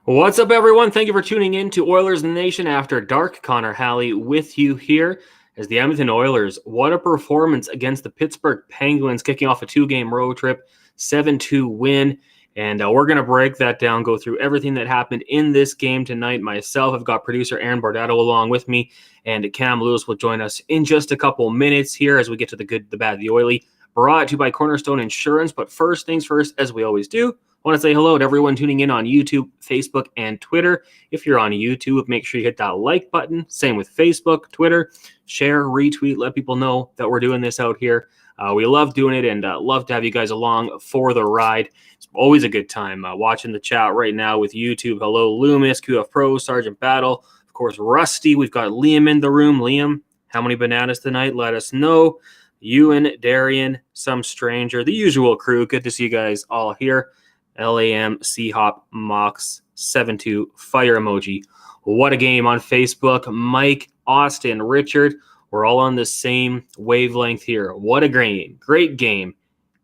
What's up, everyone? Thank you for tuning in to Oilersnation After Dark. Connor Halley with you here as the Edmonton Oilers. What a performance against the Pittsburch Penguins, kicking off a two-game road trip, 7-2 win. And we're going to break that down, go through everything that happened in this game tonight. Myself, I've got producer Aaron Bardetto along with me, and Cam Lewis will join us in just a couple minutes here as we get to the good, the bad, the oily. Brought to you by Cornerstone Insurance. But first things first, as we always do, I want to say hello to everyone tuning in on YouTube, Facebook, and Twitter. If you're on YouTube, make sure you hit that like button. Same with Facebook, Twitter. Share, retweet, let people know that we're doing this out here. We love doing it and love to have you guys along for the ride. It's always a good time watching the chat right now with YouTube. Hello, Loomis, QF Pro, Sergeant Battle. Of course, Rusty. We've got Liam in the room. Liam, how many bananas tonight? Let us know. Ewan, Darian, some stranger, the usual crew. Good to see you guys all here. LAM, C-Hop, Mox, 7-2, fire emoji. What a game on Facebook. Mike, Austin, Richard, we're all on the same wavelength here. What a game. Great game.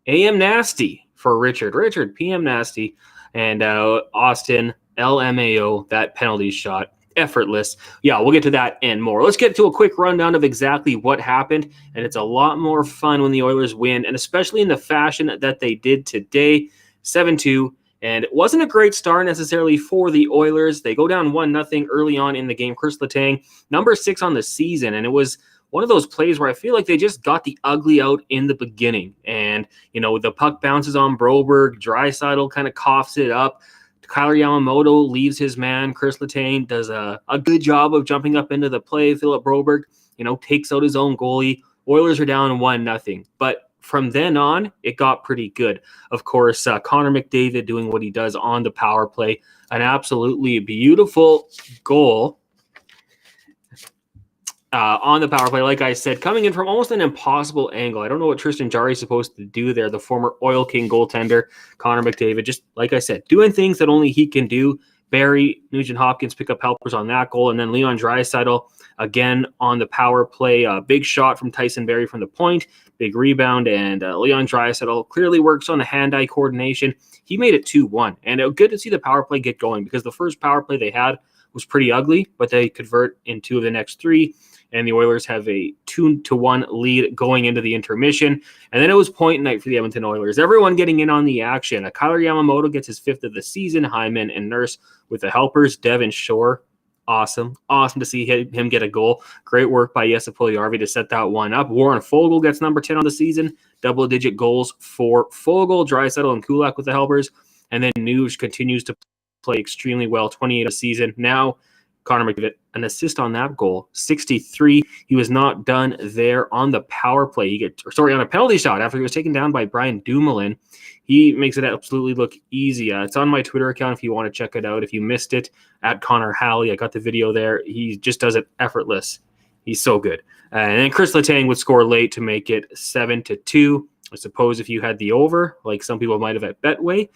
AM Nasty for Richard. Richard, PM Nasty. And Austin, LMAO, that penalty shot. Effortless. Yeah, we'll get to that and more. Let's get to a quick rundown of exactly what happened. And it's a lot more fun when the Oilers win, and especially in the fashion that they did today. 7-2, and it wasn't a great start necessarily for the Oilers. They go down 1-0 early on in the game. Chris Letang, number 6 on the season, and it was one of those plays where I feel like they just got the ugly out in the beginning. And, you know, the puck bounces on Broberg, Draisaitl kind of coughs it up. Kyler Yamamoto leaves his man. Chris Letang does a good job of jumping up into the play. Philip Broberg, you know, takes out his own goalie. Oilers are down 1-0, but from then on, it got pretty good. Of course, Connor McDavid doing what he does on the power play. An absolutely beautiful goal on the power play. Like I said, coming in from almost an impossible angle. I don't know what Tristan Jarry is supposed to do there. The former Oil King goaltender, Connor McDavid, just like I said, doing things that only he can do. Barry, Nugent-Hopkins pick up helpers on that goal. And then Leon Draisaitl again on the power play. Big shot from Tyson Barrie from the point. Big rebound. And Leon Draisaitl clearly works on the hand-eye coordination. He made it 2-1. And it was good to see the power play get going because the first power play they had was pretty ugly, but they convert in 2 of the next 3. And the Oilers have a 2-1 lead going into the intermission. And then it was point night for the Edmonton Oilers. Everyone getting in on the action. Kyler Yamamoto gets his 5th of the season. Hyman and Nurse with the helpers. Devin Shore, awesome. Awesome to see him get a goal. Great work by Jesse Puljujärvi to set that one up. Warren Foegele gets number 10 on the season. Double-digit goals for Foegele. Draisaitl and Kulak with the helpers. And then Nuge continues to play extremely well. 28 of the season. Now, Connor McDavid, an assist on that goal, 63. He was not done there on the power play. On a penalty shot after he was taken down by Brian Dumoulin. He makes it absolutely look easy. It's on my Twitter account if you want to check it out. If you missed it, at Connor Halley, I got the video there. He just does it effortless. He's so good. And then Chris Letang would score late to make it 7-2. I suppose if you had the over, like some people might have at Betway,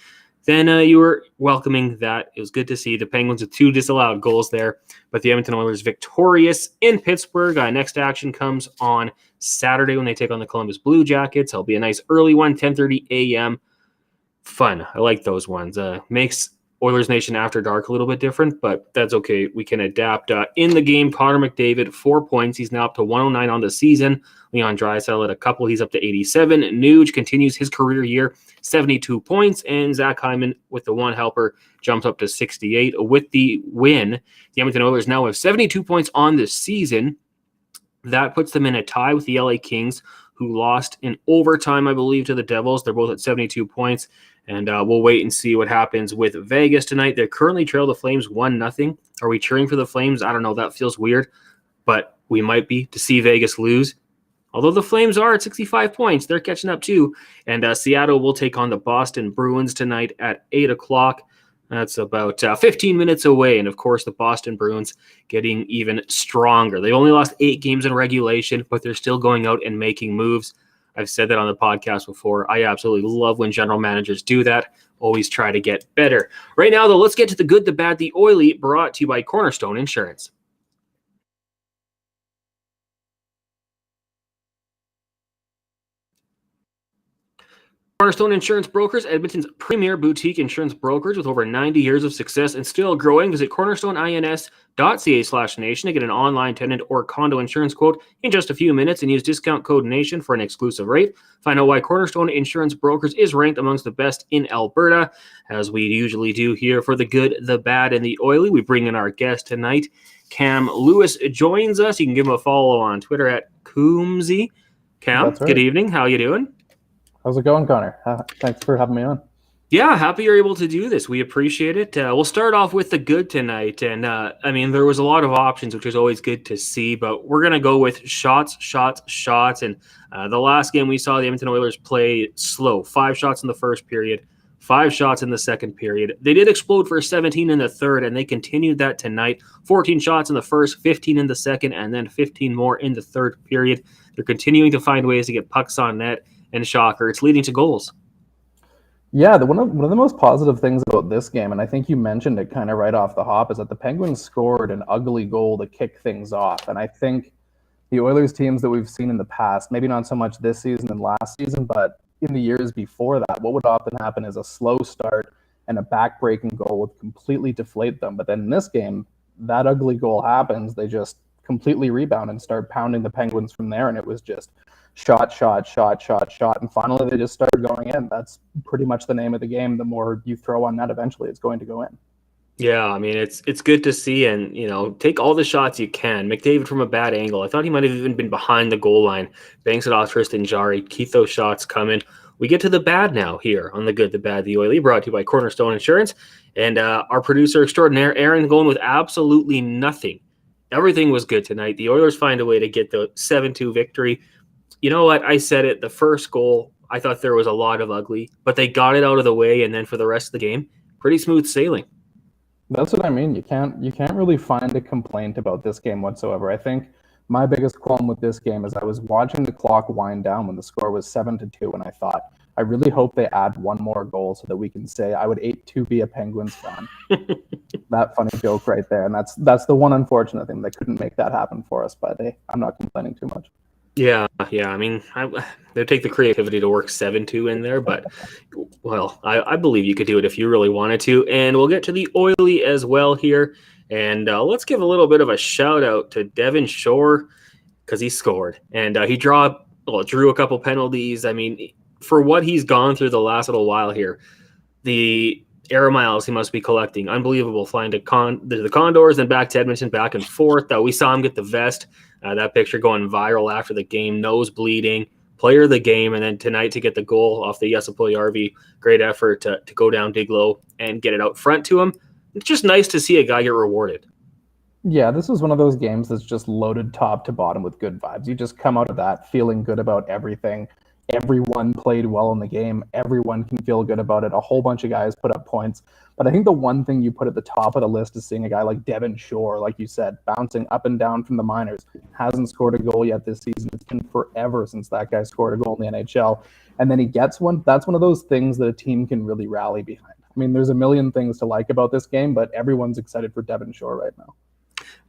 then you were welcoming that. It was good to see the Penguins with 2 disallowed goals there, but the Edmonton Oilers victorious in Pittsburgh. Next action comes on Saturday when they take on the Columbus Blue Jackets. It'll be a nice early one, 10:30 a.m. Fun. I like those ones. Makes Oilersnation After Dark a little bit different, but that's okay. We can adapt. In the game, Connor McDavid, 4 points. He's now up to 109 on the season. Leon Draisaitl at a couple. He's up to 87. Nuge continues his career year, 72 points. And Zach Hyman with the one helper jumps up to 68. With the win, the Edmonton Oilers now have 72 points on the season. That puts them in a tie with the LA Kings, who lost in overtime, I believe, to the Devils. They're both at 72 points. And we'll wait and see what happens with Vegas tonight. They currently trail the Flames 1-0. Are we cheering for the Flames? I don't know. That feels weird. But we might be to see Vegas lose. Although the Flames are at 65 points. They're catching up too. And Seattle will take on the Boston Bruins tonight at 8 o'clock. That's about 15 minutes away. And, of course, the Boston Bruins getting even stronger. They only lost 8 games in regulation, but they're still going out and making moves. I've said that on the podcast before. I absolutely love when general managers do that. Always try to get better. Right now, though, let's get to the good, the bad, the oily, brought to you by Cornerstone Insurance. Cornerstone Insurance Brokers, Edmonton's premier boutique insurance brokerage with over 90 years of success and still growing. Visit cornerstoneins.ca/nation to get an online tenant or condo insurance quote in just a few minutes and use discount code NATION for an exclusive rate. Find out why Cornerstone Insurance Brokers is ranked amongst the best in Alberta, as we usually do here for the good, the bad, and the oily. We bring in our guest tonight. Cam Lewis joins us. You can give him a follow on Twitter at Coombsy. Cam, That's right. Good evening. How you doing? How's it going, Connor? Thanks for having me on. Yeah, happy you're able to do this. We appreciate it. We'll start off with the good tonight. And, there was a lot of options, which is always good to see. But we're going to go with shots. And the last game we saw the Edmonton Oilers play slow. 5 shots in the first period, 5 shots in the second period. They did explode for 17 in the third, and they continued that tonight. 14 shots in the first, 15 in the second, and then 15 more in the third period. They're continuing to find ways to get pucks on net. And shocker, it's leading to goals. Yeah, one of the most positive things about this game, and I think you mentioned it kind of right off the hop, is that the Penguins scored an ugly goal to kick things off. And I think the Oilers teams that we've seen in the past, maybe not so much this season and last season, but in the years before that, what would often happen is a slow start and a back-breaking goal would completely deflate them. But then in this game, that ugly goal happens. They just completely rebound and start pounding the Penguins from there, and it was just shot. And finally, they just started going in. That's pretty much the name of the game. The more you throw on net, eventually it's going to go in. Yeah, it's good to see, and take all the shots you can. McDavid from a bad angle. I thought he might have even been behind the goal line. Banks it off Tristan Jarry. Keep those shots coming. We get to the bad now here on the good, the bad, the oily. Brought to you by Cornerstone Insurance and our producer extraordinaire Aaron going with absolutely nothing. Everything was good tonight. The Oilers find a way to get the 7-2 victory. You know what? I said it. The first goal, I thought there was a lot of ugly, but they got it out of the way, and then for the rest of the game, pretty smooth sailing. That's what I mean. You can't really find a complaint about this game whatsoever. I think my biggest qualm with this game is I was watching the clock wind down when the score was 7-2, and I thought, I really hope they add one more goal so that we can say I would hate to be a Penguins fan. That funny joke right there, and that's the one unfortunate thing. They couldn't make that happen for us, but I'm not complaining too much. Yeah. They take the creativity to work 7-2 in there, but, well, I believe you could do it if you really wanted to. And we'll get to the oily as well here. And let's give a little bit of a shout-out to Devin Shore because he scored. And he drew a couple penalties. I mean, for what he's gone through the last little while here, the air miles he must be collecting, unbelievable, flying to the Condors and back to Edmonton, back and forth. We saw him get the vest. That picture going viral after the game, nose bleeding, player of the game, and then tonight to get the goal off the Jesse Puljujärvi. Great effort to go down, dig low, and get it out front to him. It's just nice to see a guy get rewarded. Yeah, this was one of those games that's just loaded top to bottom with good vibes. You just come out of that feeling good about everything. Everyone played well in the game. Everyone can feel good about it. A whole bunch of guys put up points. But I think the one thing you put at the top of the list is seeing a guy like Devin Shore, like you said, bouncing up and down from the minors. Hasn't scored a goal yet this season. It's been forever since that guy scored a goal in the NHL. And then he gets one. That's one of those things that a team can really rally behind. I mean, there's a million things to like about this game, but everyone's excited for Devin Shore right now.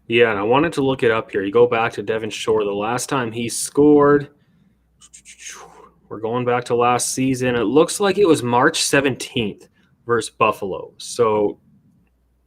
Yeah, and I wanted to look it up here. You go back to Devin Shore. The last time he scored, we're going back to last season. It looks like it was March 17th versus Buffalo. So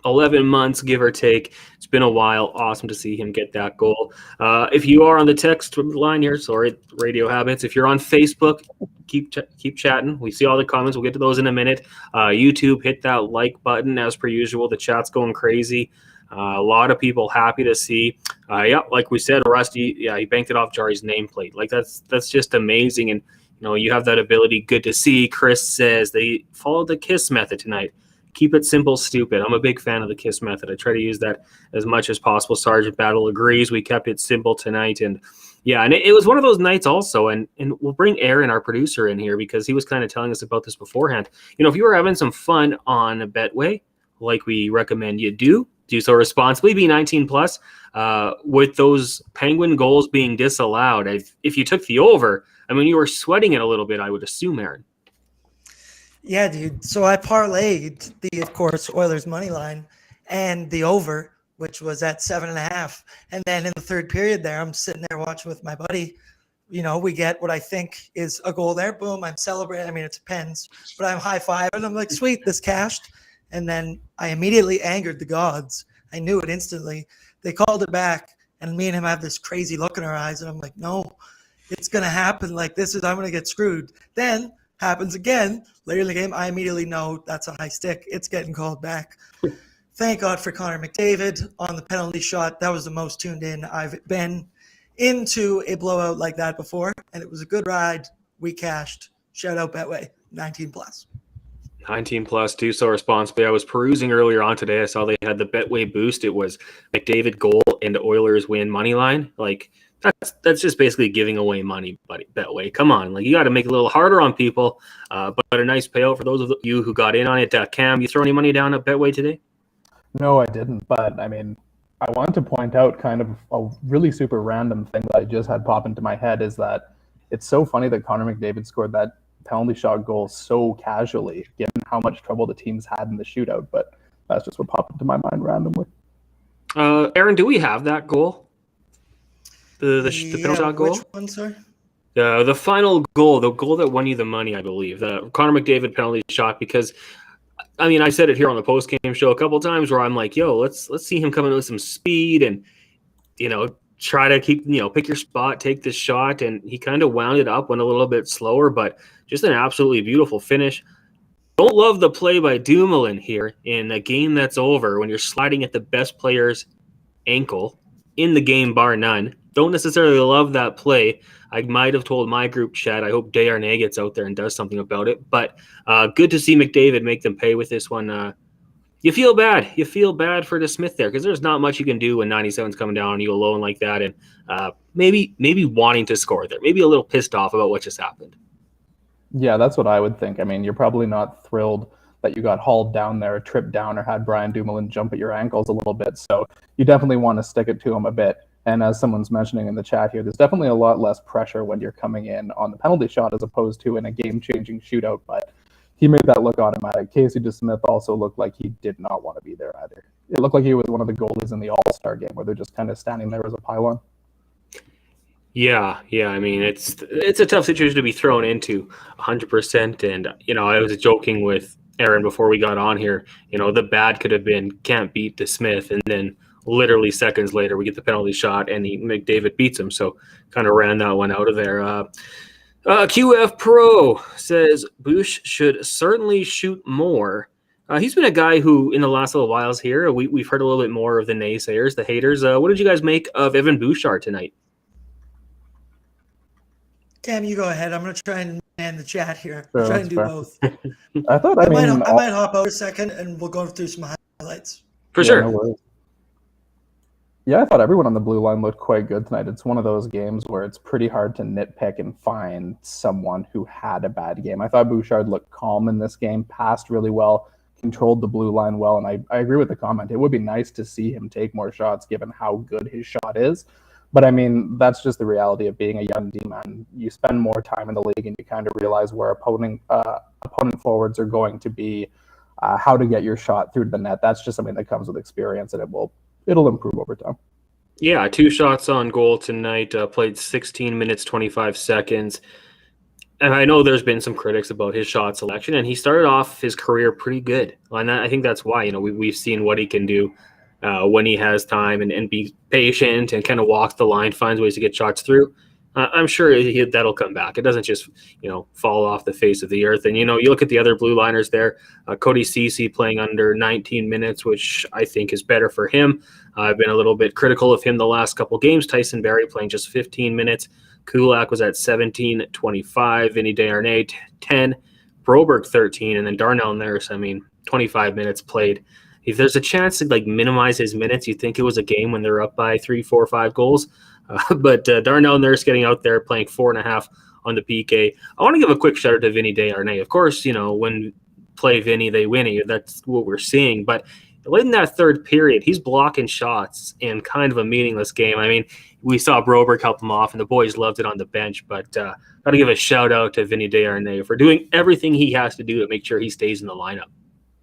11 months, give or take. It's been a while. Awesome to see him get that goal. If you are on the text line here, sorry, Radio Habits. If you're on Facebook, keep chatting. We see all the comments. We'll get to those in a minute. YouTube, hit that like button as per usual. The chat's going crazy. A lot of people happy to see. Like we said, Rusty, he banked it off Jarry's nameplate. Like that's just amazing. And you have that ability. Good to see. Chris says they followed the KISS method tonight. Keep it simple, stupid. I'm a big fan of the KISS method. I try to use that as much as possible. Sergeant Battle agrees. We kept it simple tonight. And it was one of those nights also. And we'll bring Aaron, our producer, in here because he was kind of telling us about this beforehand. If you were having some fun on Betway, like we recommend you do so responsibly, be 19 plus. With those Penguin goals being disallowed, if you took the over, you were sweating it a little bit, I would assume, Aaron. Yeah, dude. So I parlayed the, of course, Oilers money line and the over, which was at 7.5. And then in the third period there, I'm sitting there watching with my buddy. we get what I think is a goal there. Boom, I'm celebrating. I mean, it depends, but I'm high five and I'm like, sweet, this cashed. And then I immediately angered the gods. I knew it instantly. They called it back, and me and him have this crazy look in our eyes, and I'm like, no, it's going to happen. Like, I'm going to get screwed. Then happens again later in the game. I immediately know that's a high stick. It's getting called back. Thank God for Connor McDavid on the penalty shot. That was the most tuned in I've been into a blowout like that before, and it was a good ride. We cashed. Shout out Betway, 19 plus. 19 plus, two so responsibly. I was perusing earlier on today. I saw they had the Betway boost. It was McDavid goal and Oilers win money line. Like, that's just basically giving away money, buddy. Betway, come on. Like, you got to make it a little harder on people. But a nice payout for those of you who got in on it. Cam, you throw any money down at Betway today? No, I didn't. But I mean, I want to point out kind of a really super random thing that I just had pop into my head is that it's so funny that Connor McDavid scored that penalty shot goal so casually, given how much trouble the teams had in the shootout. But that's just what popped into my mind randomly. Aaron, do we have that goal? The penalty shot goal? Which one, sir? The final goal, the goal that won you the money, I believe. The Connor McDavid penalty shot, because I mean, I said it here on the post-game show a couple times where I'm like, yo, let's see him come in with some speed and, try to keep, pick your spot, take this shot. And he kind of wound it up, went a little bit slower, but just an absolutely beautiful finish. Don't love the play by Dumoulin here in a game that's over when you're sliding at the best player's ankle in the game, bar none. Don't necessarily love that play. I might have told my group chat, I hope Desharnais gets out there and does something about it. But good to see McDavid make them pay with this one. You feel bad. You feel bad for the Smith there because there's not much you can do when 97's coming down on you alone like that. And maybe wanting to score there. Maybe a little pissed off about what just happened. Yeah, that's what I would think. I mean, you're probably not thrilled that you got hauled down there, tripped down, or had Brian Dumoulin jump at your ankles a little bit. So you definitely want to stick it to him a bit. And as someone's mentioning in the chat here, there's definitely a lot less pressure when you're coming in on the penalty shot as opposed to in a game-changing shootout. But he made that look automatic. Casey DeSmith also looked like he did not want to be there either. It looked like he was one of the goalies in the All-Star game where they're just kind of standing there as a pylon. Yeah. I mean, it's a tough situation to be thrown into 100%. And, I was joking with Aaron before we got on here, the bad could have been can't beat DeSmith. And then literally seconds later, we get the penalty shot and McDavid beats him. So kind of ran that one out of there. QF Pro says Bush should certainly shoot more. He's been a guy who, in the last little whiles here, we've heard a little bit more of the naysayers, the haters. What did you guys make of Evan Bouchard tonight? Cam, you go ahead. I'm going to try and man the chat here. Sure, Try and do fair. both. I might hop out a second and we'll go through some highlights. For sure. No worries. Yeah, I thought everyone on the blue line looked quite good tonight. It's one of those games where it's pretty hard to nitpick and find someone who had a bad game. I thought Bouchard looked calm in this game, passed really well, controlled the blue line well, and I agree with the comment. It would be nice to see him take more shots given how good his shot is. But, I mean, that's just the reality of being a young D-man. You spend more time in the league and you kind of realize where opponent forwards are going to be, how to get your shot through to the net. That's just something that comes with experience, and it'll improve over time. Yeah, 2 shots on goal tonight, played 16 minutes, 25 seconds. And I know there's been some critics about his shot selection, and he started off his career pretty good. And I think that's why, we've seen what he can do when he has time and be patient and kind of walks the line, finds ways to get shots through. I'm sure that'll come back. It doesn't just, fall off the face of the earth. And, you look at the other blue liners there, Cody Ceci playing under 19 minutes, which I think is better for him. I've been a little bit critical of him the last couple games. Tyson Barrie playing just 15 minutes. Kulak was at 17-25. Vinny Desharnais, 10. Broberg, 13. And then Darnell Nurse, 25 minutes played. If there's a chance to minimize his minutes, you'd think it was a game when they're up by 3, 4, 5 goals. But Darnell Nurse getting out there playing 4.5 on the PK. I want to give a quick shout out to Vinny Desharnais. Of course, when play Vinny, they win. That's what we're seeing. But late in that third period, he's blocking shots in kind of a meaningless game. We saw Broberg help him off, and the boys loved it on the bench. But got to give a shout out to Vinny Desharnais for doing everything he has to do to make sure he stays in the lineup.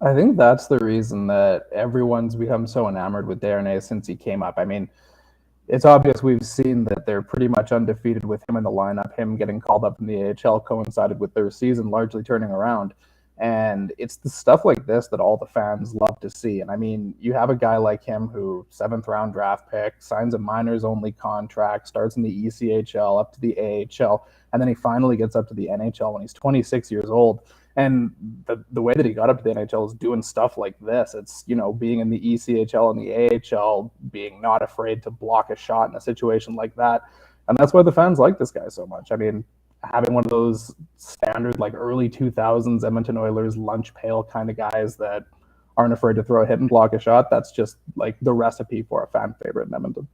I think that's the reason that everyone's become so enamored with Desharnais since he came up. it's obvious we've seen that they're pretty much undefeated with him in the lineup. Him getting called up in the AHL coincided with their season largely turning around. And it's the stuff like this that all the fans love to see. And I mean, you have a guy like him who 7th-round draft pick, signs a minors-only contract, starts in the ECHL up to the AHL, and then he finally gets up to the NHL when he's 26 years old. And the way that he got up to the NHL is doing stuff like this. It's, being in the ECHL and the AHL, being not afraid to block a shot in a situation like that. And that's why the fans like this guy so much. I mean, having one of those standard, like early 2000s Edmonton Oilers lunch pail kind of guys that aren't afraid to throw a hit and block a shot, that's just like the recipe for a fan favorite in Edmonton.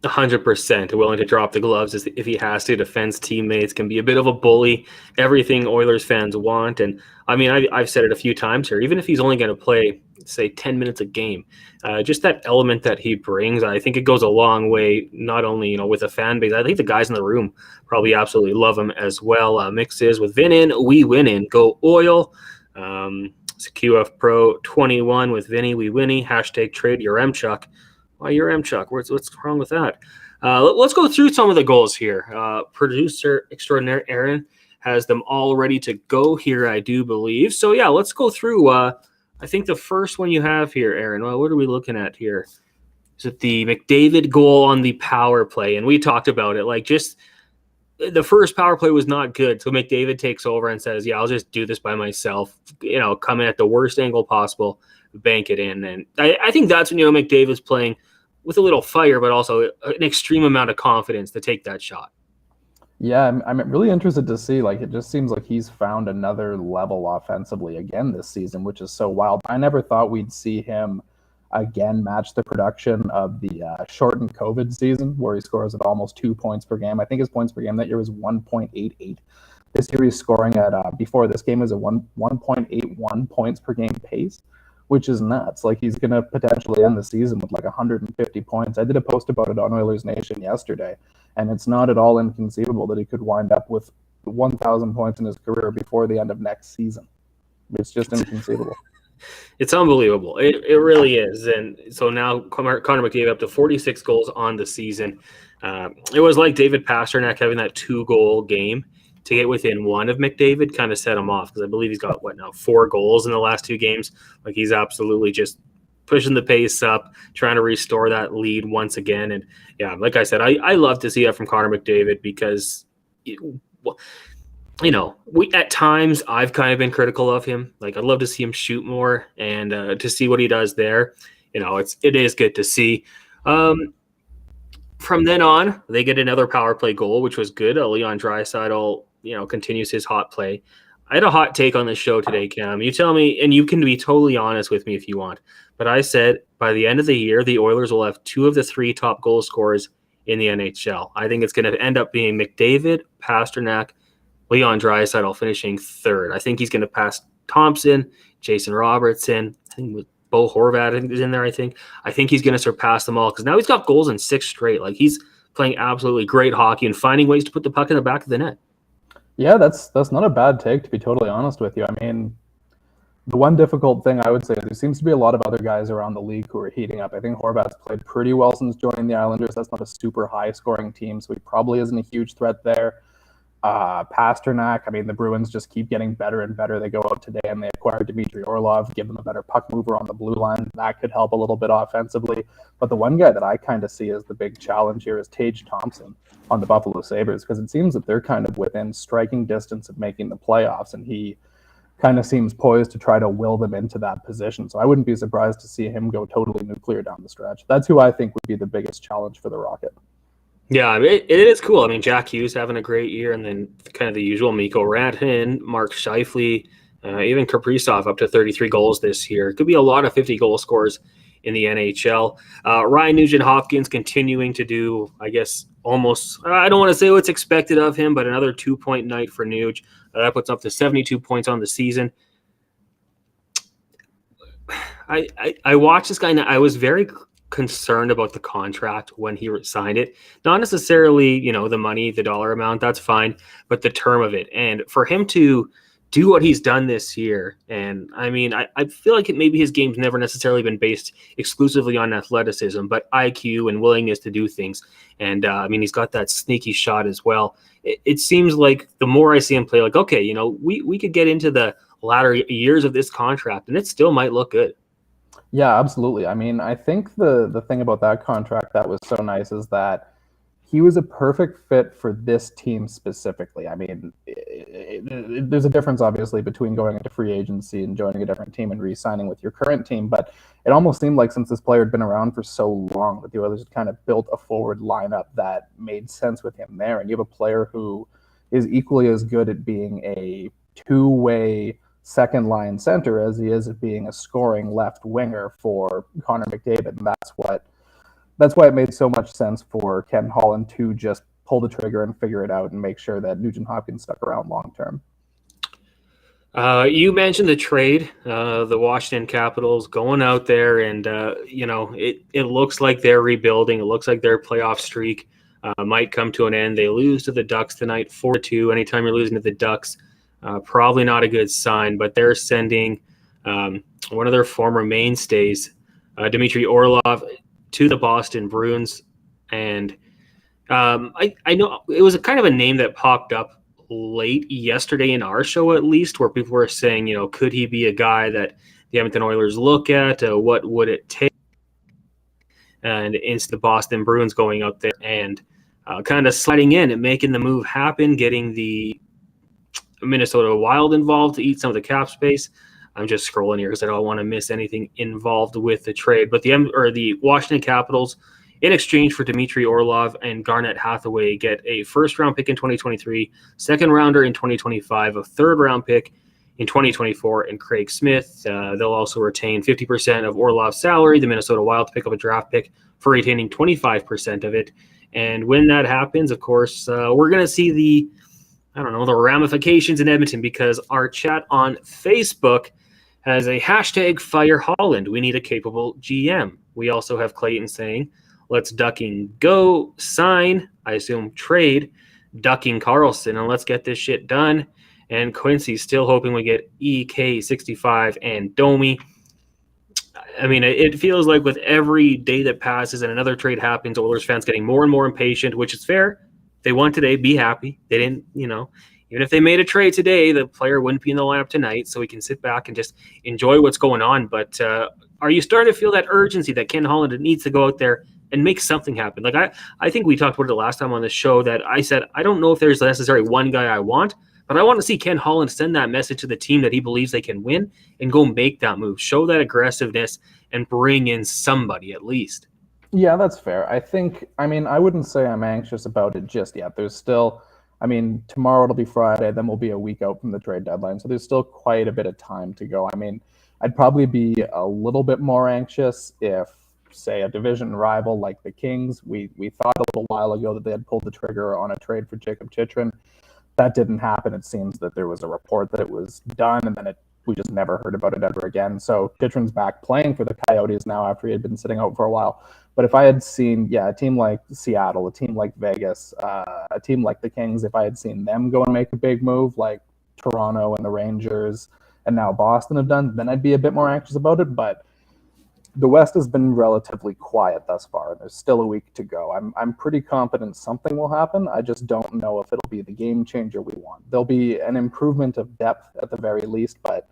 100% willing to drop the gloves if he has to. Defense teammates, can be a bit of a bully. Everything Oilers fans want. And I mean, I've said it a few times here, even if he's only going to play, say, 10 minutes a game, just that element that he brings, I think it goes a long way, not only, with the fan base. I think the guys in the room probably absolutely love him as well. Mixes with Vinin, we winning, go Oil. QF Pro 21 with Vinny, we winning, hashtag trade your Mchuk. Why your Mchuk? What's wrong with that? Let's go through some of the goals here. Producer extraordinaire Aaron has them all ready to go here, I do believe. So, yeah, let's go through. I think the first one you have here, Aaron, well, what are we looking at here? Is it the McDavid goal on the power play? And we talked about it. Like, just the first power play was not good. So McDavid takes over and says, yeah, I'll just do this by myself, come in at the worst angle possible, bank it in. And I think that's when, McDavid's playing with a little fire, but also an extreme amount of confidence to take that shot. Yeah, I'm really interested to see. Like, it just seems like he's found another level offensively again this season, which is so wild. I never thought we'd see him again match the production of the shortened COVID season, where he scores at almost 2 points per game. I think his points per game that year was 1.88. This year he's scoring at, before this game, is a 1.81 points per game pace, which is nuts. Like, he's going to potentially end the season with like 150 points. I did a post about it on Oilers Nation yesterday, and it's not at all inconceivable that he could wind up with 1,000 points in his career before the end of next season. It's just inconceivable. It's unbelievable. It really is. And so now Connor McDavid up to 46 goals on the season. It was like David Pastrnak having that 2-goal game to get within one of McDavid kind of set him off, because I believe he's got 4 goals in the last 2 games. Like, he's absolutely just pushing the pace up, trying to restore that lead once again. And yeah, like I said, I love to see that from Connor McDavid, because we at times I've kind of been critical of him. Like, I'd love to see him shoot more, and to see what he does there. It is good to see. From then on, they get another power play goal, which was good. Leon Draisaitl, continues his hot play. I had a hot take on the show today, Cam. You tell me, and you can be totally honest with me if you want, but I said by the end of the year, the Oilers will have 2 of the 3 top goal scorers in the NHL. I think it's going to end up being McDavid, Pastrnak, Leon Draisaitl finishing 3rd. I think he's going to pass Thompson, Jason Robertson. I think with Bo Horvat is in there. I think he's going to surpass them all, because now he's got goals in 6 straight. Like, he's playing absolutely great hockey and finding ways to put the puck in the back of the net. Yeah, that's not a bad take, to be totally honest with you. I mean, the one difficult thing I would say is there seems to be a lot of other guys around the league who are heating up. I think Horvat's played pretty well since joining the Islanders. That's not a super high-scoring team, so he probably isn't a huge threat there. Pastrnak, I mean, the Bruins just keep getting better and better. They go out today and they acquire Dmitry Orlov, give them a better puck mover on the blue line. That could help a little bit offensively. But the one guy that I kind of see as the big challenge here is Tage Thompson on the Buffalo Sabres, because it seems that they're kind of within striking distance of making the playoffs, and he kind of seems poised to try to will them into that position. So I wouldn't be surprised to see him go totally nuclear down the stretch. That's who I think would be the biggest challenge for the Rocket. Yeah, it is cool. I mean, Jack Hughes having a great year, and then kind of the usual Mikko Rantanen, Mark Scheifele, even Kaprizov up to 33 goals this year. It could be a lot of 50-goal scores in the NHL. Ryan Nugent-Hopkins continuing to do, I guess, almost, I don't want to say what's expected of him, but another 2-point night for Nuge. That puts up to 72 points on the season. I watched this guy, and I was very concerned about the contract when he signed it. Not necessarily, the money, the dollar amount, that's fine, but the term of it. And for him to do what he's done this year. And I mean, I feel like maybe his game's never necessarily been based exclusively on athleticism, but IQ and willingness to do things. And I mean, he's got that sneaky shot as well. It seems like the more I see him play, like, okay, you know, we could get into the latter years of this contract and it still might look good. Yeah, absolutely. I mean, I think the thing about that contract that was so nice is that he was a perfect fit for this team specifically. I mean, there's a difference, obviously, between going into free agency and joining a different team and re-signing with your current team. But it almost seemed like since this player had been around for so long that the Oilers had kind of built a forward lineup that made sense with him there. And you have a player who is equally as good at being a two-way second-line center as he is at being a scoring left winger for Connor McDavid. And that's why it made so much sense for Ken Holland to just pull the trigger and figure it out and make sure that Nugent Hopkins stuck around long term. You mentioned the trade, the Washington Capitals going out there, and you know, it looks like they're rebuilding. It looks like their playoff streak might come to an end. They lose to the Ducks tonight, 4-2. Anytime you're losing to the Ducks, probably not a good sign. But they're sending one of their former mainstays, Dmitry Orlov, to the Boston Bruins. And I know it was a kind of a name that popped up late yesterday in our show, at least, where people were saying, you know, could he be a guy that the Edmonton Oilers look at? What would it take? And it's the Boston Bruins going out there and kind of sliding in and making the move happen, getting the Minnesota Wild involved to eat some of the cap space. I'm just scrolling here because I don't want to miss anything involved with the trade. But the Washington Capitals, in exchange for Dmitry Orlov and Garnett Hathaway, get a first-round pick in 2023, second-rounder in 2025, a third-round pick in 2024, and Craig Smith. They'll also retain 50% of Orlov's salary. The Minnesota Wild pick up a draft pick for retaining 25% of it. And when that happens, of course, we're going to see the ramifications in Edmonton, because our chat on Facebook has a hashtag Fire Holland. We need a capable GM. We also have Clayton saying, let's ducking go, sign, I assume trade, ducking Carlson, and let's get this shit done. And Quincy's still hoping we get EK65 and Domi. I mean, it feels like with every day that passes and another trade happens, Oilers fans getting more and more impatient, which is fair. They won today, be happy. They didn't, you know, even if they made a trade today, the player wouldn't be in the lineup tonight, so we can sit back and just enjoy what's going on. But are you starting to feel that urgency that Ken Holland needs to go out there and make something happen? Like I think we talked about it the last time on the show that I said, I don't know if there's necessarily one guy I want, but I want to see Ken Holland send that message to the team that he believes they can win and go make that move, show that aggressiveness, and bring in somebody at least. Yeah, that's fair. I wouldn't say I'm anxious about it just yet. There's still, tomorrow it'll be Friday, then we'll be a week out from the trade deadline. So there's still quite a bit of time to go. I'd probably be a little bit more anxious if, say, a division rival like the Kings, we thought a little while ago that they had pulled the trigger on a trade for Jacob Chychrun. That didn't happen. It seems that there was a report that it was done, and then we just never heard about it ever again. So Chychrun's back playing for the Coyotes now after he had been sitting out for a while. But if I had seen, a team like Seattle, a team like Vegas, a team like the Kings, if I had seen them go and make a big move like Toronto and the Rangers and now Boston have done, then I'd be a bit more anxious about it. But the West has been relatively quiet thus far, and there's still a week to go. I'm pretty confident something will happen. I just don't know if it'll be the game changer we want. There'll be an improvement of depth at the very least, but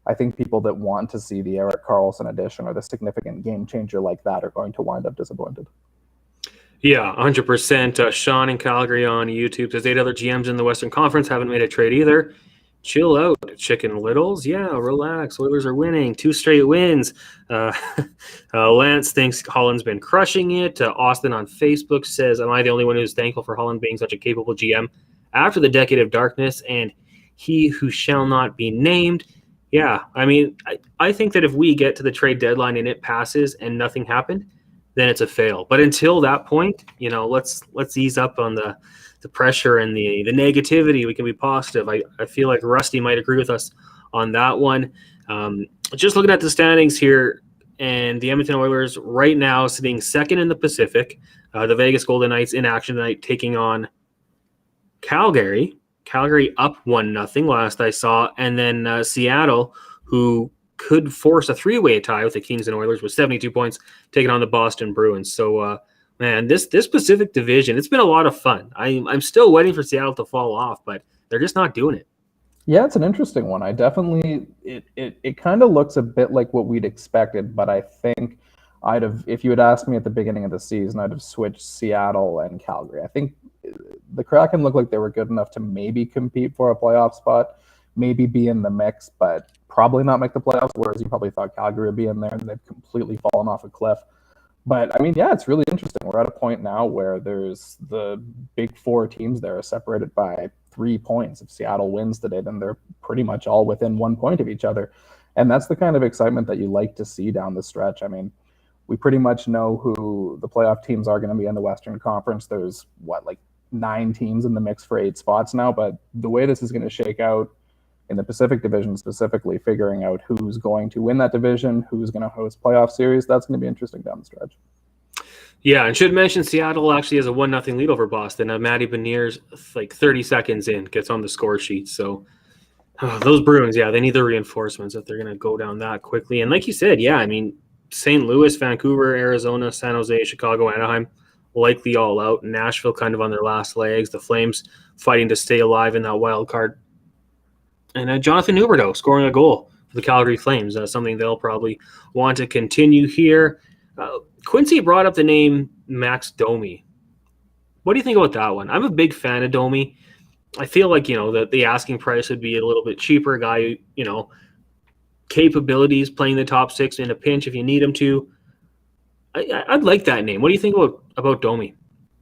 I think people that want to see the Erik Karlsson addition or the significant game changer like that are going to wind up disappointed. Yeah, 100%. Sean in Calgary on YouTube says 8 other GMs in the Western Conference haven't made a trade either. Chill out, Chicken Littles. Yeah, relax. Oilers are winning. 2 straight wins. Lance thinks Holland's been crushing it. Austin on Facebook says, am I the only one who's thankful for Holland being such a capable GM after the decade of darkness and he who shall not be named? Yeah, I think that if we get to the trade deadline and it passes and nothing happened, then it's a fail. But until that point, let's ease up on the pressure and the negativity. We can be positive. I feel like Rusty might agree with us on that one. Just looking at the standings here, and the Edmonton Oilers right now sitting second in the Pacific. The Vegas Golden Knights in action tonight taking on Calgary. Calgary up 1-0 last I saw, and then Seattle, who could force a three-way tie with the Kings and Oilers with 72 points, taking on the Boston Bruins. So, man, this Pacific Division, it's been a lot of fun. I'm still waiting for Seattle to fall off, but they're just not doing it. Yeah, it's an interesting one. I definitely it kind of looks a bit like what we'd expected, but I think if you had asked me at the beginning of the season, I'd have switched Seattle and Calgary. I think the Kraken looked like they were good enough to maybe compete for a playoff spot, maybe be in the mix, but probably not make the playoffs, whereas you probably thought Calgary would be in there, and they've completely fallen off a cliff. But, I mean, yeah, it's really interesting. We're at a point now where there's the big four teams there are separated by 3 points. If Seattle wins today, then they're pretty much all within 1 point of each other. And that's the kind of excitement that you like to see down the stretch. I mean, we pretty much know who the playoff teams are going to be in the Western Conference. There's, 9 teams in the mix for 8 spots now. But the way this is going to shake out in the Pacific Division specifically, figuring out who's going to win that division, who's going to host playoff series, that's going to be interesting down the stretch. Yeah, and should mention Seattle actually has a 1-0 lead over Boston. Matty Beniers, 30 seconds in, gets on the score sheet. So those Bruins, yeah, they need the reinforcements if they're going to go down that quickly. And like you said, yeah, I mean, St. Louis, Vancouver, Arizona, San Jose, Chicago, Anaheim, likely all out. Nashville kind of on their last legs. The Flames fighting to stay alive in that wild card. And Jonathan Huberdeau scoring a goal for the Calgary Flames, something they'll probably want to continue here. Quincy brought up the name Max Domi. What do you think about that one? I'm a big fan of Domi. I feel like, that the asking price would be a little bit cheaper. A guy, capabilities, playing the top 6 in a pinch if you need him to. I'd like that name. What do you think about Domi?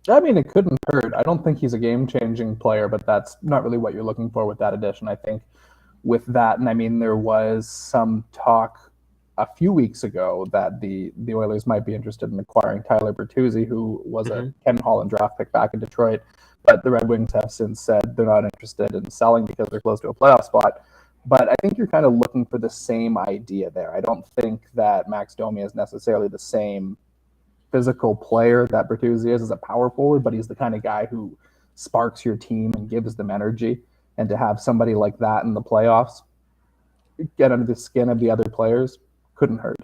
I mean, it couldn't hurt. I don't think he's a game-changing player, but that's not really what you're looking for with that addition. I think with that, and I mean, there was some talk a few weeks ago that the Oilers might be interested in acquiring Tyler Bertuzzi, who was a Ken Holland draft pick back in Detroit, but the Red Wings have since said they're not interested in selling because they're close to a playoff spot. But I think you're kind of looking for the same idea there. I don't think that Max Domi is necessarily the same physical player that Bertuzzi is as a power forward, but he's the kind of guy who sparks your team and gives them energy. And to have somebody like that in the playoffs, get under the skin of the other players, couldn't hurt.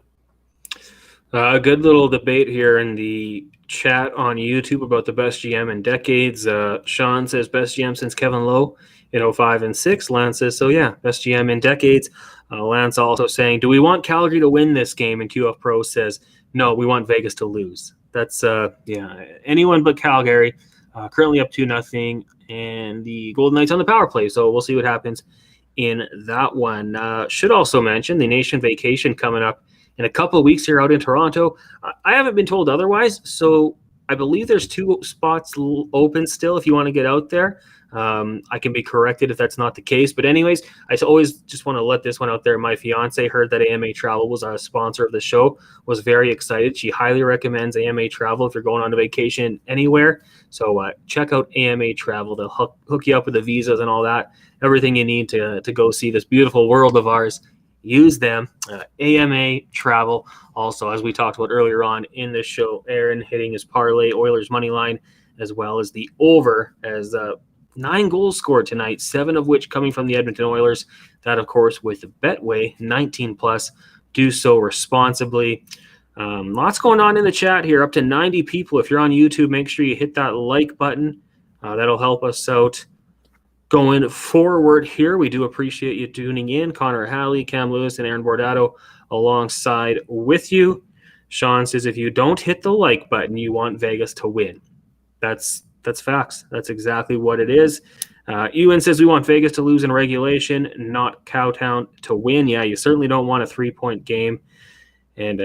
A good little debate here in the chat on YouTube about the best GM in decades. Sean says best GM since Kevin Lowe in 05 and 06. Lance says, so yeah, best GM in decades. Lance also saying, do we want Calgary to win this game? And QF Pro says, no, we want Vegas to lose. That's, anyone but Calgary. Currently up 2-0. And the Golden Knights on the power play. So we'll see what happens in that one. Should also mention the nation vacation coming up in a couple of weeks here out in Toronto. I haven't been told otherwise, so I believe there's 2 spots open still if you want to get out there. I can be corrected if that's not the case. But anyways, I always just want to let this one out there. My fiance heard that AMA Travel was a sponsor of the show, was very excited. She highly recommends AMA Travel if you're going on a vacation anywhere. So check out AMA Travel. They'll hook you up with the visas and all that, everything you need to go see this beautiful world of ours. Use them. AMA Travel. Also, as we talked about earlier on in this show, Aaron hitting his parlay, Oilers money line, as well as the over, as 9 goals scored tonight, 7 of which coming from the Edmonton Oilers. That, of course, with Betway, 19+. Do so responsibly. Lots going on in the chat here, up to 90 people. If you're on YouTube, make sure you hit that like button. That'll help us out going forward here. We do appreciate you tuning in. Connor Halley, Cam Lewis, and Aaron Bordato alongside with you. Sean says, if you don't hit the like button, you want Vegas to win. That's facts. That's exactly what it is. Ewan says we want Vegas to lose in regulation, not Cowtown to win. Yeah, you certainly don't want a 3-point game. And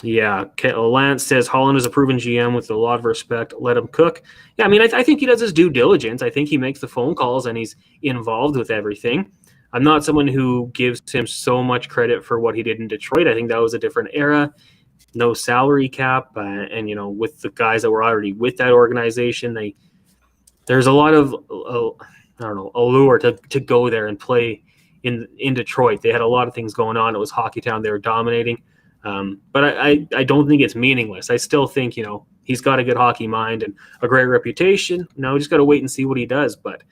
Lance says Holland is a proven GM with a lot of respect. Let him cook. Yeah, I mean, I think he does his due diligence. I think he makes the phone calls and he's involved with everything. I'm not someone who gives him so much credit for what he did in Detroit. I think that was a different era. No salary cap, and with the guys that were already with that organization, there's a lot of allure to go there and play in Detroit. They had a lot of things going on. It was Hockey Town. They were dominating, but I don't think it's meaningless. I still think he's got a good hockey mind and a great reputation. Just got to wait and see what he does. But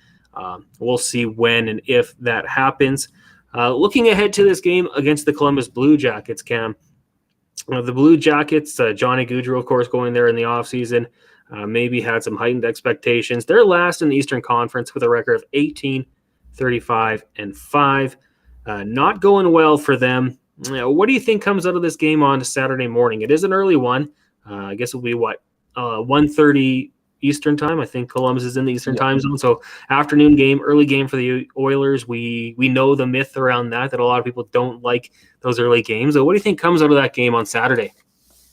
We'll see when and if that happens. Looking ahead to this game against the Columbus Blue Jackets, Cam. The Blue Jackets, Johnny Gaudreau, of course, going there in the offseason, maybe had some heightened expectations. They're last in the Eastern Conference with a record of 18, 35, and 5. Not going well for them. What do you think comes out of this game on Saturday morning? It is an early one. I guess it'll be 1:30 Eastern time. I think Columbus is in the Eastern time zone. So afternoon game, early game for the Oilers. We know the myth around that a lot of people don't like those early games. So what do you think comes out of that game on Saturday?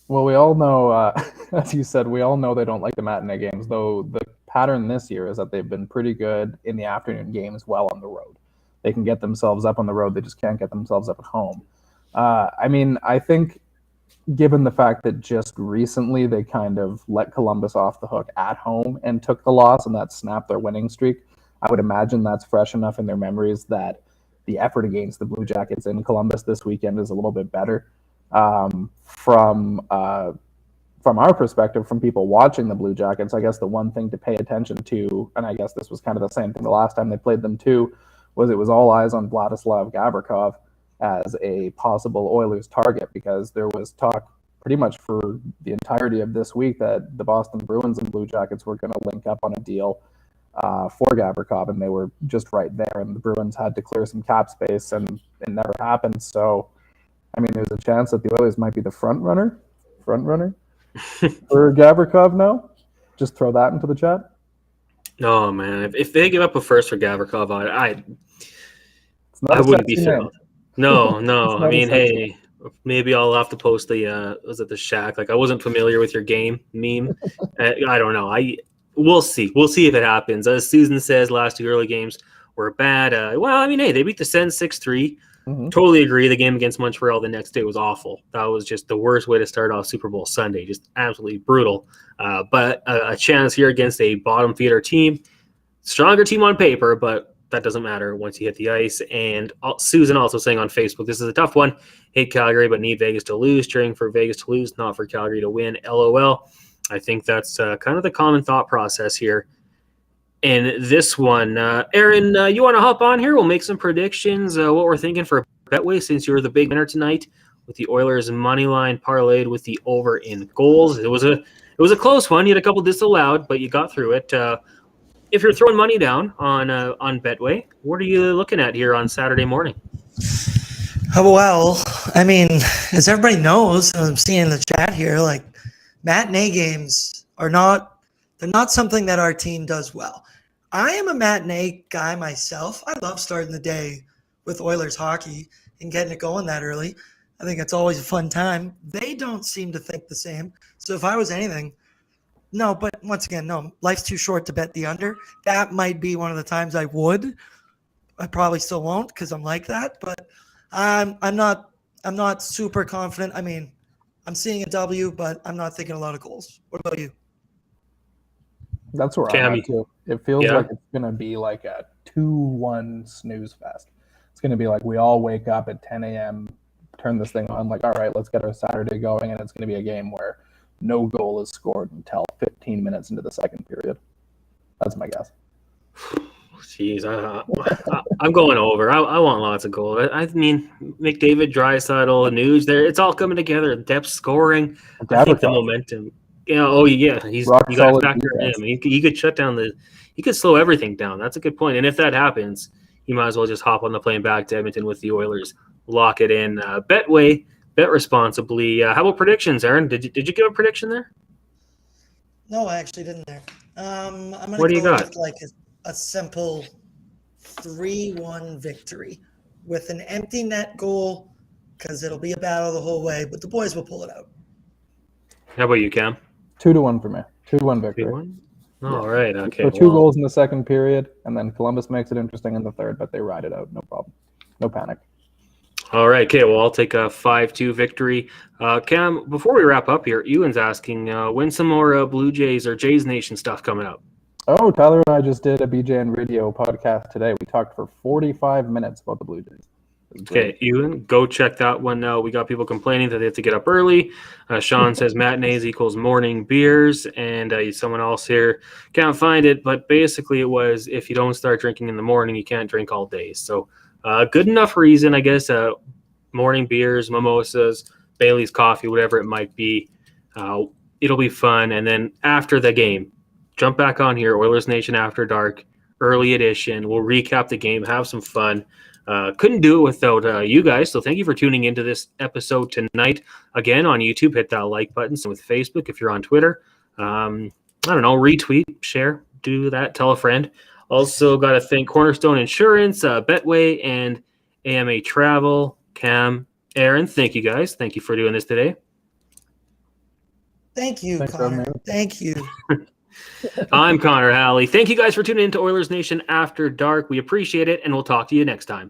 Well, we all know, as you said, we all know they don't like the matinee games, though the pattern this year is that they've been pretty good in the afternoon games while on the road. They can get themselves up on the road. They just can't get themselves up at home. I think given the fact that just recently they kind of let Columbus off the hook at home and took the loss and that snapped their winning streak, I would imagine that's fresh enough in their memories that the effort against the Blue Jackets in Columbus this weekend is a little bit better. From our perspective, from people watching the Blue Jackets, I guess the one thing to pay attention to, and I guess this was kind of the same thing the last time they played them too, was it was all eyes on Vladislav Gavrikov as a possible Oilers target, because there was talk pretty much for the entirety of this week that the Boston Bruins and Blue Jackets were going to link up on a deal for Gavrikov, and they were just right there, and the Bruins had to clear some cap space, and it never happened. So, there's a chance that the Oilers might be the front runner for Gavrikov now. Just throw that into the chat. Oh, man. If they give up a first for Gavrikov, I wouldn't be thrilled. No. Hey, maybe I'll have to post the Shack. I wasn't familiar with your game meme. I don't know. We'll see. We'll see if it happens. As Susan says, last two early games were bad. Hey, they beat the Sens 6-3. Mm-hmm. Totally agree. The game against Montreal the next day was awful. That was just the worst way to start off Super Bowl Sunday. Just absolutely brutal. But a chance here against a bottom feeder team. Stronger team on paper, but that doesn't matter once you hit the ice. And Susan also saying on Facebook, this is a tough one. Hate Calgary, but need Vegas to lose. Cheering for Vegas to lose, not for Calgary to win. LOL. I think that's kind of the common thought process here. And this one, Aaron, you want to hop on here? We'll make some predictions, what we're thinking for Betway, since you were the big winner tonight with the Oilers money line parlayed with the over in goals. It was a close one. You had a couple disallowed, but you got through it. If you're throwing money down on Betway, what are you looking at here on Saturday morning? Well, as everybody knows, I'm seeing in the chat here, matinee games they're not something that our team does well. I am a matinee guy myself. I love starting the day with Oilers hockey and getting it going that early. I think it's always a fun time. They don't seem to think the same. So if I was anything, no, but once again, no, life's too short to bet the under. That might be one of the times I would. I probably still won't because I'm like that, but I'm not super confident. I'm seeing a W, but I'm not thinking a lot of goals. What about you? That's where I'm at too. It feels like it's going to be like a 2-1 snooze fest. It's going to be like we all wake up at 10 a.m., turn this thing on, all right, let's get our Saturday going, and it's going to be a game where no goal is scored until 15 minutes into the second period. That's my guess. Jeez, I'm going over. I want lots of goals. McDavid, Draisaitl, Nuge, there. It's all coming together. Depth scoring. I think the momentum. You got to factor him. He could shut down he could slow everything down. That's a good point. And if that happens, you might as well just hop on the plane back to Edmonton with the Oilers. Lock it in. Betway, bet responsibly. How about predictions, Aaron? Did you give a prediction there? No, I actually didn't there. I'm going to go with a simple 3-1 victory with an empty net goal because it'll be a battle the whole way, but the boys will pull it out. How about you, Cam? 2-1 for me. 2-1 victory. 2-1? All right. Okay. So 2 goals in the second period, and then Columbus makes it interesting in the third, but they ride it out. No problem. No panic. All right. Okay. Well, I'll take a 5-2 victory. Cam, before we wrap up here, Ewan's asking when some more Blue Jays or Jays Nation stuff coming up? Oh, Tyler and I just did a BJ and Radio podcast today. We talked for 45 minutes about the Blue Jays. Okay, Ewan, go check that one out. We got people complaining that they have to get up early. Sean says matinees equals morning beers, and someone else here can't find it, but basically it was if you don't start drinking in the morning, you can't drink all day. So good enough reason, I guess. Morning beers, mimosas, Bailey's coffee, whatever it might be. It'll be fun. And then after the game, jump back on here, Oilers Nation After Dark, early edition. We'll recap the game, have some fun. Couldn't do it without you guys, so thank you for tuning into this episode tonight. Again, on YouTube, hit that like button. So with Facebook, if you're on Twitter, I don't know, retweet, share, do that, tell a friend. Also got to thank Cornerstone Insurance, Betway, and AMA Travel. Cam, Aaron, thank you guys. Thank you for doing this today. Thank you, Thanks, Connor. man. Thank you. I'm Connor Halley. Thank you guys for tuning into Oilers Nation After Dark. We appreciate it, and we'll talk to you next time.